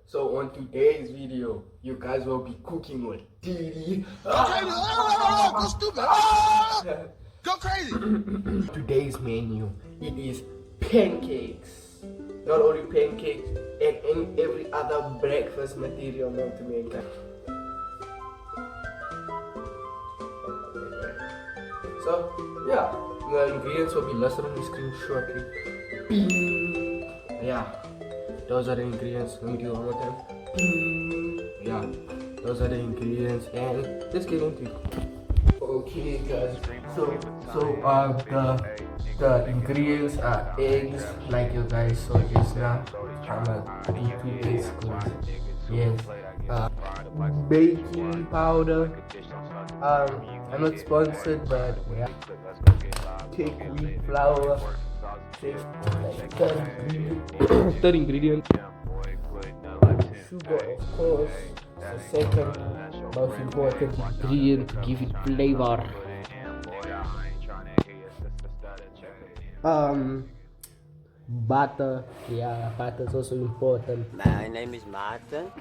So on today's video, you guys will be cooking with Didi. Go stupid! Go crazy! Today's menu, it is pancakes. Not only pancakes, and every other breakfast material known to mankind. So yeah, the ingredients will be listed on the screen shortly. Yeah, those are the ingredients. Let me do it one more time. Yeah, those are the ingredients, and let's get into it. Okay guys, so the ingredients are eggs, like you guys saw just now. I'm gonna do 2 eggs, yes. Baking powder. I'm not sponsored, but yeah. Take wheat flour. Take like third ingredient. Sugar, of course. The second most important ingredient to give it flavor. Butter. Yeah, butter is also important. My name is Martin.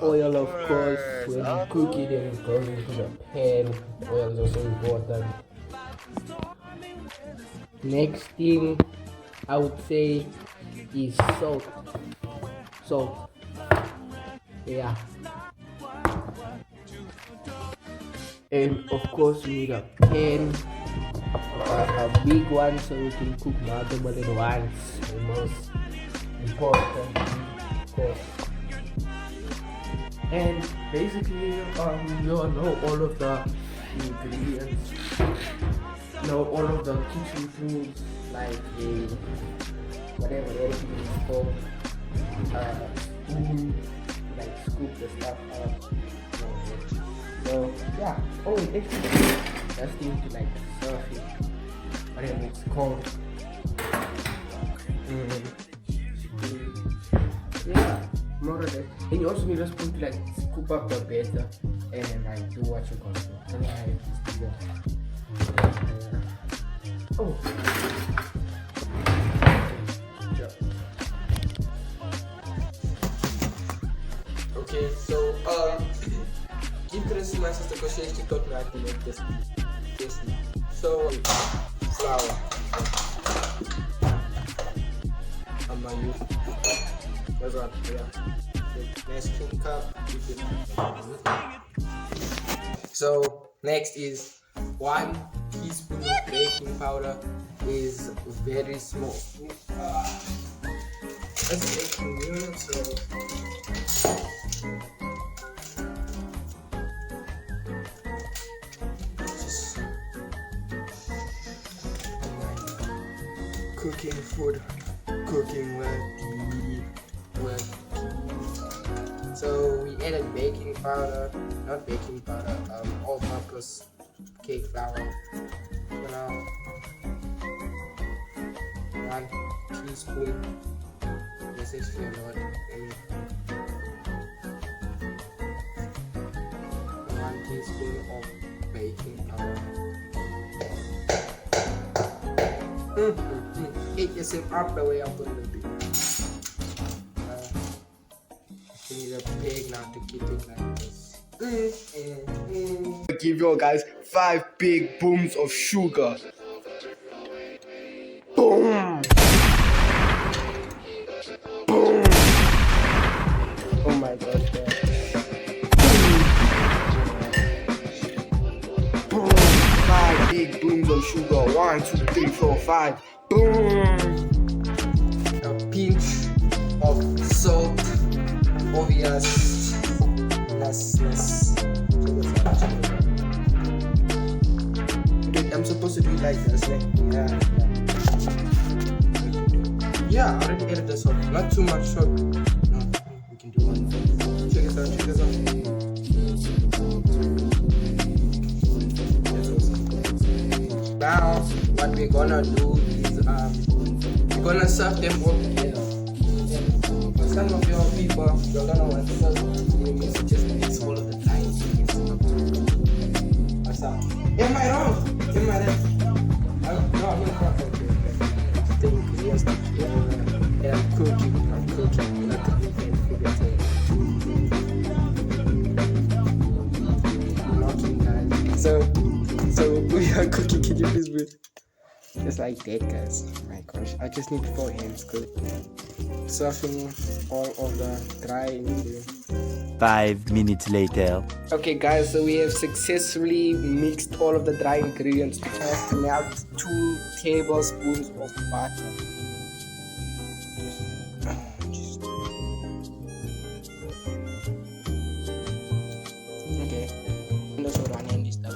Oil, of course, when you cook it and it goes into the pan. Oil is also important. Next thing I would say is salt. Salt. Yeah. And of course we need a pan, a big one, so we can cook multiple at once. The most important, of course. And basically, you all know all of the ingredients, know all of the kitchen tools, like whatever everything is called, spoon, like scoop the stuff up. So yeah, oh and actually that's thing to like serve it, whatever it's called. Yeah, more of that. And you also need a spoon to like scoop up the batter and like do what you're gonna do. Oh. Okay, so give my sister because she actually taught me how to make this. So flour. I'm gonna use that's right, yeah. Measuring cup. So next is 1 teaspoon of baking powder is very small. That's baking unit, so cooking food, cooking with. So we added baking powder, not baking powder, all-purpose cake flour. You know, 1 teaspoon. This is a lot. 1 teaspoon of baking powder. It is up the way up a little bit. You need a pig now to keep it like this. Give you guys 5 big booms of sugar. Boom! Boom! Oh my gosh, man. Boom! 5 big booms of sugar. 1, 2, 3, 4, 5. Boom! A pinch of salt. Obvious. Yes. I'm supposed to do it like this, right? Yeah, I already added the salt. Not too much salt. No, we can do one. Check this out. Now, what we're gonna do is we're gonna serve them all together. For some of your people, you're gonna want to serve just mix all of the time. What's up? Am I wrong? Am I right? No, I'm not wrong. The ingredients, and I'm cooking. at this bit. Just like that, guys. Oh my gosh, I just need 4 hands, good. Surfing all of the dry ingredients. 5 minutes later. Okay, guys, so we have successfully mixed all of the dry ingredients. I have to melt 2 tablespoons of butter. Okay, that's what I need this stuff.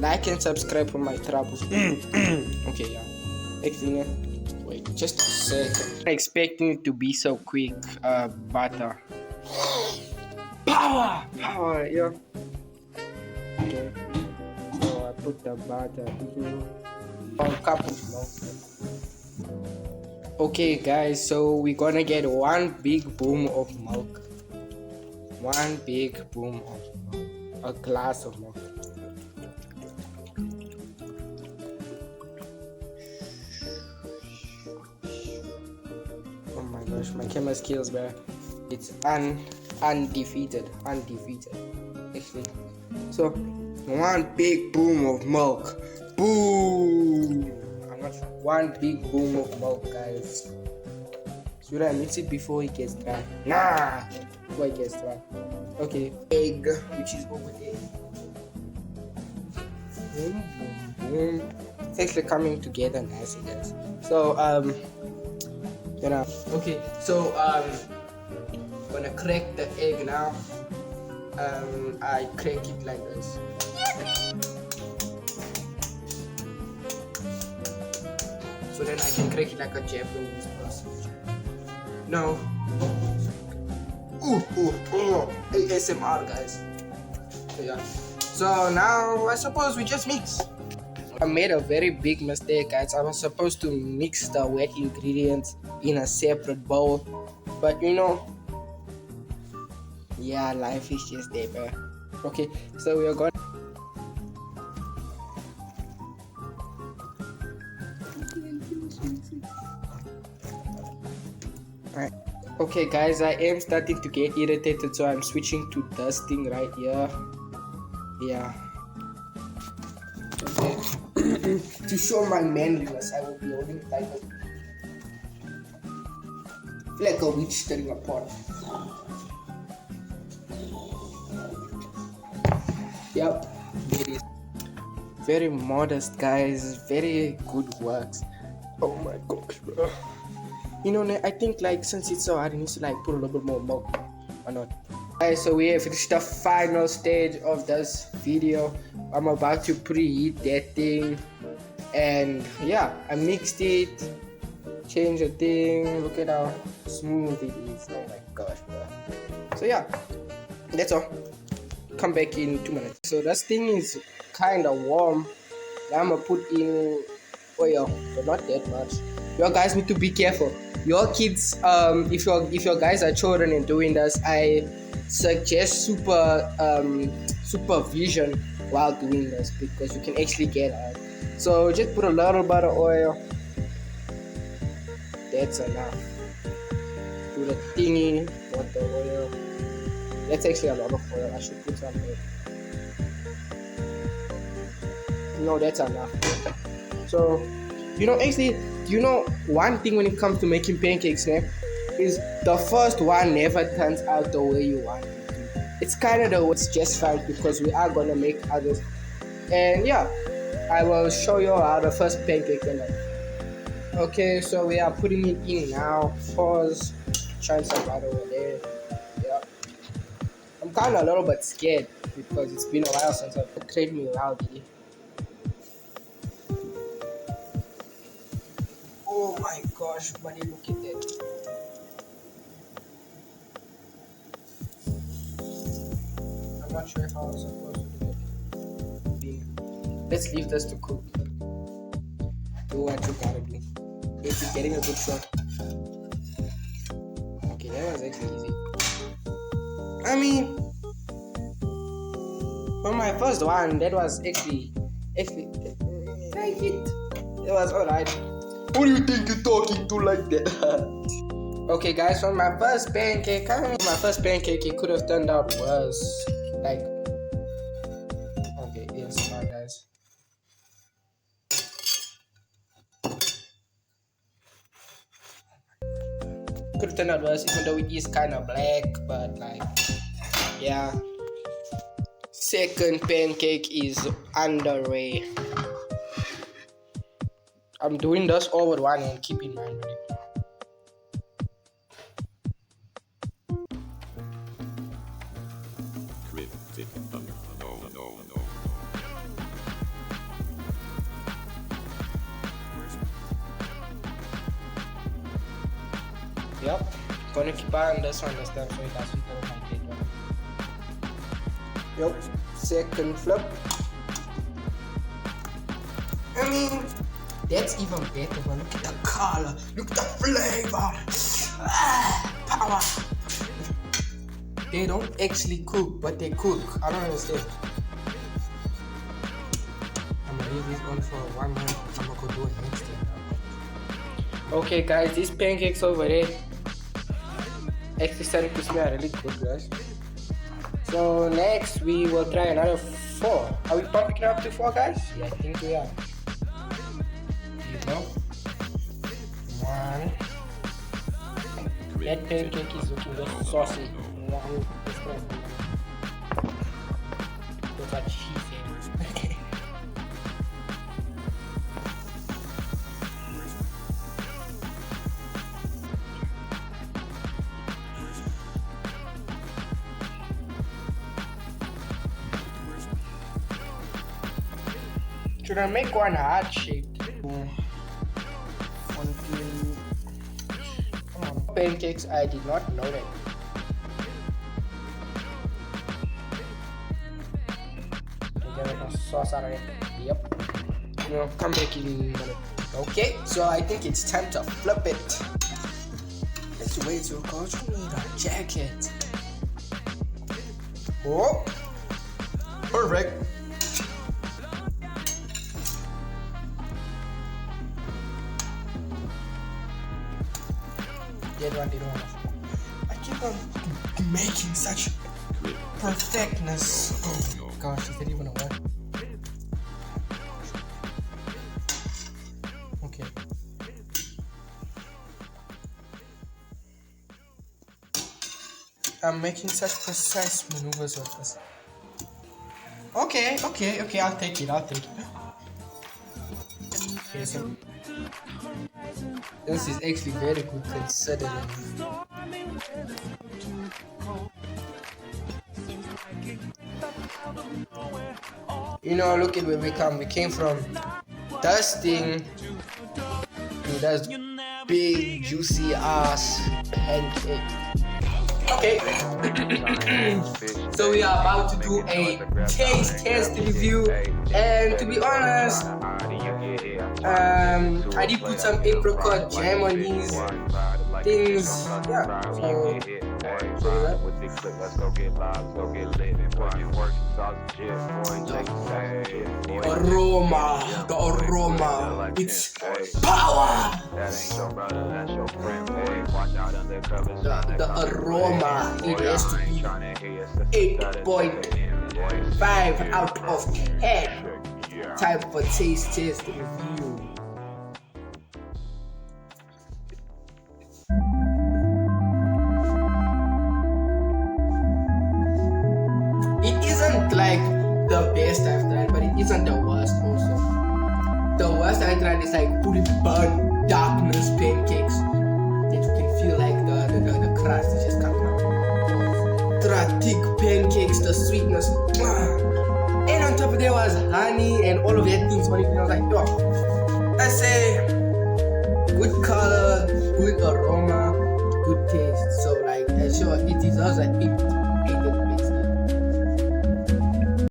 Like and subscribe for my troubles. Okay, yeah. Actually, wait, just a second. I'm expecting it to be so quick. Butter. Power! Power, yeah. Okay. So I put the butter here. 1 cup of milk. Okay, guys, so we're gonna get 1 big boom of milk. 1 big boom of milk. A glass of milk. Oh my gosh, my camera skills, bro. It's undefeated. Actually. So 1 big boom of milk. Boom! I'm not sure. 1 big boom of milk, guys. Should I mix it before it gets dry? Nah! Before it gets dry. Okay. Egg, which is over there. Boom, boom, boom. It's actually coming together nicely, guys. So, you know. Okay, so, gonna crack the egg now. I crack it like this. So then I can crack it like a Japanese person. No. Ooh, ASMR, guys. So yeah. So now I suppose we just mix. I made a very big mistake, guys. I was supposed to mix the wet ingredients in a separate bowl, but you know, yeah, life is just there, bro. Okay, so we are going. Alright. Okay, guys, I am starting to get irritated, so I'm switching to dusting right here. Yeah. Okay. To show my manliness, I will be holding it like a witch stirring a pot. Yep, it is. Very modest, guys. Very good works. Oh my gosh, bro. You know, I think like since it's so hard, it needs to like put a little bit more milk or not. Alright, so we have reached the final stage of this video. I'm about to preheat that thing, and yeah, I mixed it, changed the thing. Look at how smooth it is. Oh my gosh, bro. So yeah, that's all. Come back in 2 minutes. So this thing is kind of warm. Now I'm gonna put in oil, but not that much. You guys need to be careful. Your kids, if your guys are children and doing this, I suggest supervision while doing this, because you can actually get hurt. So just put a little bit of oil. That's enough. Do the thingy, not the oil. That's actually a lot of oil. I should put some more. No, that's enough. So, you know, actually, you know, one thing when it comes to making pancakes, is the first one never turns out the way you want it to. It's kind of the way it's just fine, because we are gonna make others. And yeah, I will show you how the first pancake went. Okay, so we are putting it in now. Pause. Shine some light over there. Yeah. I'm kind of a little bit scared because it's been a while since I've trained me loudly. Oh my gosh, buddy, look at that. I'm not sure how I'm supposed to do it. Let's leave this to cook. Do what you gotta do. If you're getting a good shot. Okay, that was actually easy. I mean, for my first one, that was actually like it. It was alright. Who do you think you're talking to like that? Okay, guys, for my first pancake, it could have turned out worse. Like, okay, yes, my guys. could have turned out worse, even though it is kind of black, but like, yeah. Second pancake is underway. I'm doing this all with one hand, keep in mind. Yep, gonna keep on this one this time so it doesn't go like it. Yep, second flip. I mean, that's even better, but look at the color, look at the flavor. Power. They don't actually cook, but they cook. I don't understand. I'm gonna leave this on for 1 minute. I'm gonna go do a handstand now. Okay, guys, these pancakes over there actually starting to smell really good, guys. So next we will try another 4. Are we pumping it up to 4, guys? Yeah, I think we are. Here we go. 1. That pancake is looking just saucy. That's what she said. Should I make one heart shaped? Pancakes, I did not know that. Sauce out of it. Yep. No, come back in a minute. Okay, so I think it's time to flip it. Let's wait till Coach we need a jacket. Oh, perfect. I keep on making such perfectness. Oh gosh, is that even a word? Okay. I'm making such precise maneuvers with this. Okay, I'll take it. Okay, so this is actually very good considering. You know, look at where we come. We came from dusting to that big juicy ass pancake. Okay. So we are about to do a taste test review, and to be honest, I did put some apricot jam on these things. Yeah, so the aroma, it's power. The aroma, it has to be 8.5 out of 10. Time for taste test review. It isn't like the best I've tried, but it isn't the worst also. The worst I tried is like fully burnt darkness pancakes that you can feel like the crust is just coming out. Thick pancakes, the sweetness. And on top of there was honey and all of that things. But I was like, yo, I say good color, good aroma, good taste. So like, sure, it deserves like 8.5